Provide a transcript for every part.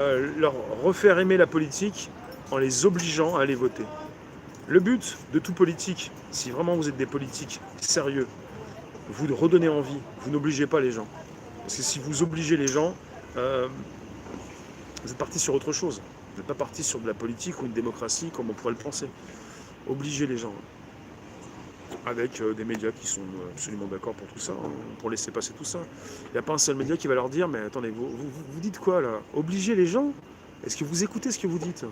leur refaire aimer la politique en les obligeant à aller voter. Le but de tout politique, si vraiment vous êtes des politiques sérieux, vous redonnez envie, vous n'obligez pas les gens. Parce que si vous obligez les gens, euh, vous êtes parti sur autre chose. Vous n'êtes pas parti sur de la politique ou une démocratie comme on pourrait le penser. Obligez les gens. Avec des médias qui sont absolument d'accord pour tout ça, hein, pour laisser passer tout ça. Il n'y a pas un seul média qui va leur dire, mais attendez, vous dites quoi là? Obligez les gens? Est-ce que vous écoutez ce que vous dites?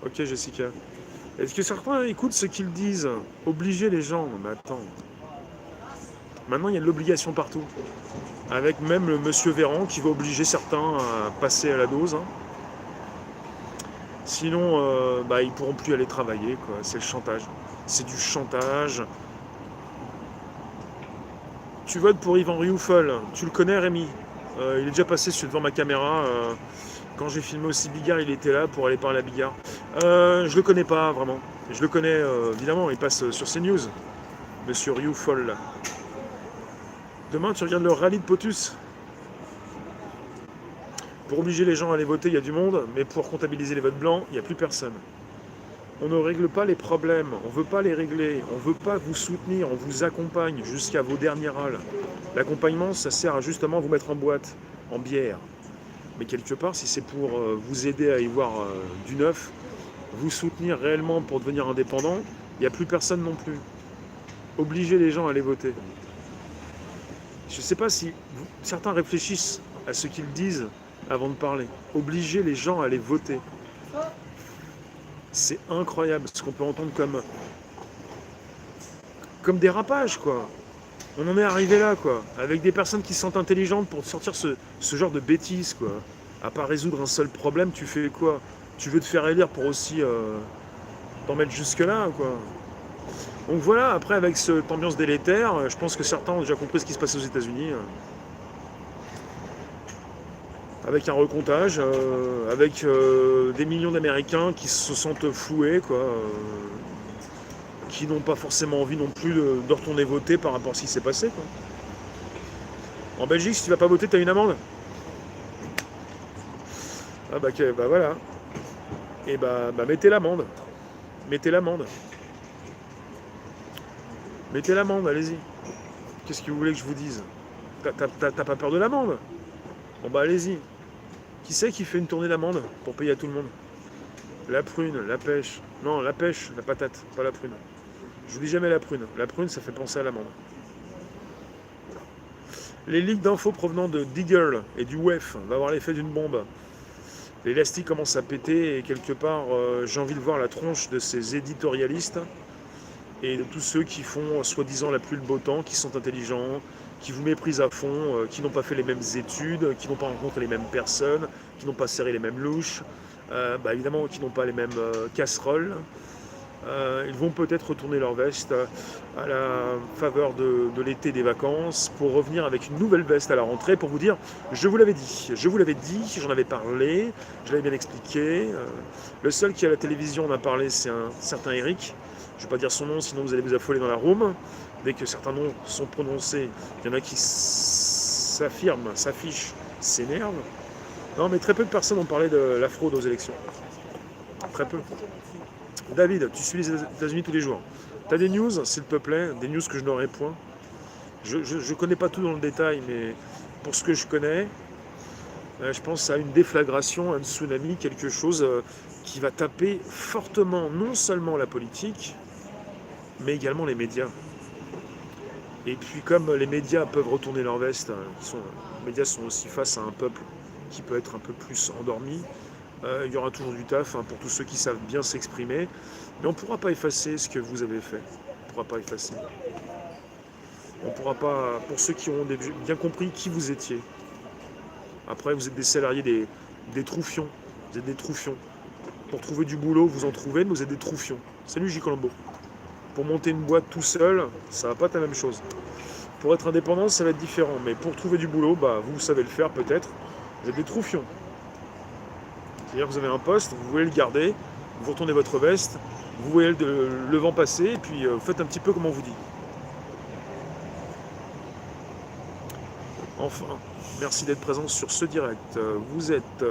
Ok Jessica. Est-ce que certains écoutent ce qu'ils disent? Obliger les gens? Mais attends. Maintenant il y a de l'obligation partout. Avec même le monsieur Véran qui va obliger certains à passer à la dose, hein. Sinon, ils pourront plus aller travailler, quoi. C'est le chantage. C'est du chantage. Tu votes pour Yvan Rioufol. Tu le connais, Rémi? Il est déjà passé devant ma caméra. Quand j'ai filmé aussi Bigard, il était là pour aller parler à Bigard. Je le connais pas, vraiment. Je le connais, évidemment. Il passe sur CNews. Monsieur Rioufol, là. Demain, tu regardes le rallye de Potus. Pour obliger les gens à aller voter, il y a du monde. Mais pour comptabiliser les votes blancs, il n'y a plus personne. On ne règle pas les problèmes, on ne veut pas les régler, on ne veut pas vous soutenir, on vous accompagne jusqu'à vos derniers râles. L'accompagnement, ça sert à justement vous mettre en boîte, en bière. Mais quelque part, si c'est pour vous aider à y voir du neuf, vous soutenir réellement pour devenir indépendant, il n'y a plus personne non plus. Obligez les gens à aller voter. Je ne sais pas si certains réfléchissent à ce qu'ils disent avant de parler. Obligez les gens à aller voter. C'est incroyable ce qu'on peut entendre comme dérapage, quoi. On en est arrivé là, quoi. Avec des personnes qui sont intelligentes pour sortir ce genre de bêtises, quoi. À pas résoudre un seul problème, tu fais quoi? Tu veux te faire élire pour aussi t'en mettre jusque-là, quoi. Donc voilà, après, avec cette ambiance délétère, je pense que certains ont déjà compris ce qui se passe aux États-Unis. Avec un recomptage, avec des millions d'Américains qui se sentent floués, quoi. Qui n'ont pas forcément envie non plus de retourner voter par rapport à ce qui s'est passé, quoi. En Belgique, si tu vas pas voter, tu as une amende. Ah bah, bah voilà. Et bah mettez l'amende. Mettez l'amende. Mettez l'amende, allez-y. Qu'est-ce que vous voulez que je vous dise? T'as pas peur de l'amende? Bon bah allez-y. Qui c'est qui fait une tournée d'amende pour payer à tout le monde? La prune, la pêche. Non, la pêche, la patate, pas la prune. Je vous dis jamais la prune. La prune, ça fait penser à l'amende. Les leaks d'infos provenant de Deagle et du WEF va avoir l'effet d'une bombe. L'élastique commence à péter et quelque part, j'ai envie de voir la tronche de ces éditorialistes et de tous ceux qui font soi-disant la pluie le beau temps, qui sont intelligents, qui vous méprisent à fond, qui n'ont pas fait les mêmes études, qui n'ont pas rencontré les mêmes personnes, qui n'ont pas serré les mêmes louches, évidemment qui n'ont pas les mêmes casseroles. Ils vont peut-être retourner leur veste à la faveur de l'été des vacances pour revenir avec une nouvelle veste à la rentrée pour vous dire je vous l'avais dit, j'en avais parlé, je l'avais bien expliqué. Le seul qui à la télévision en a parlé, c'est un certain Eric. Je ne vais pas dire son nom, sinon vous allez vous affoler dans la room. Dès que certains noms sont prononcés, il y en a qui s'affirment, s'affichent, s'énervent. Non, mais très peu de personnes ont parlé de la fraude aux élections. Très peu. David, tu suis les États-Unis tous les jours. Tu as des news, s'il te plaît, des news que je n'aurais point. Je ne connais pas tout dans le détail, mais pour ce que je connais, je pense à une déflagration, un tsunami, quelque chose qui va taper fortement non seulement la politique, mais également les médias. Et puis comme les médias peuvent retourner leur veste, les médias sont aussi face à un peuple qui peut être un peu plus endormi, il y aura toujours du taf pour tous ceux qui savent bien s'exprimer, mais on ne pourra pas effacer ce que vous avez fait. On ne pourra pas effacer. On ne pourra pas, pour ceux qui ont bien compris qui vous étiez. Après, vous êtes des salariés, des troufions. Vous êtes des troufions. Pour trouver du boulot, vous en trouvez, mais vous êtes des troufions. Salut J. Colombo. Pour monter une boîte tout seul, ça va pas être la même chose. Pour être indépendant, ça va être différent. Mais pour trouver du boulot, vous savez le faire peut-être. Vous êtes des troufions. C'est-à-dire que vous avez un poste, vous voulez le garder, vous retournez votre veste, vous voyez le vent passer, et puis vous faites un petit peu comme on vous dit. Enfin, merci d'être présent sur ce direct. Vous êtes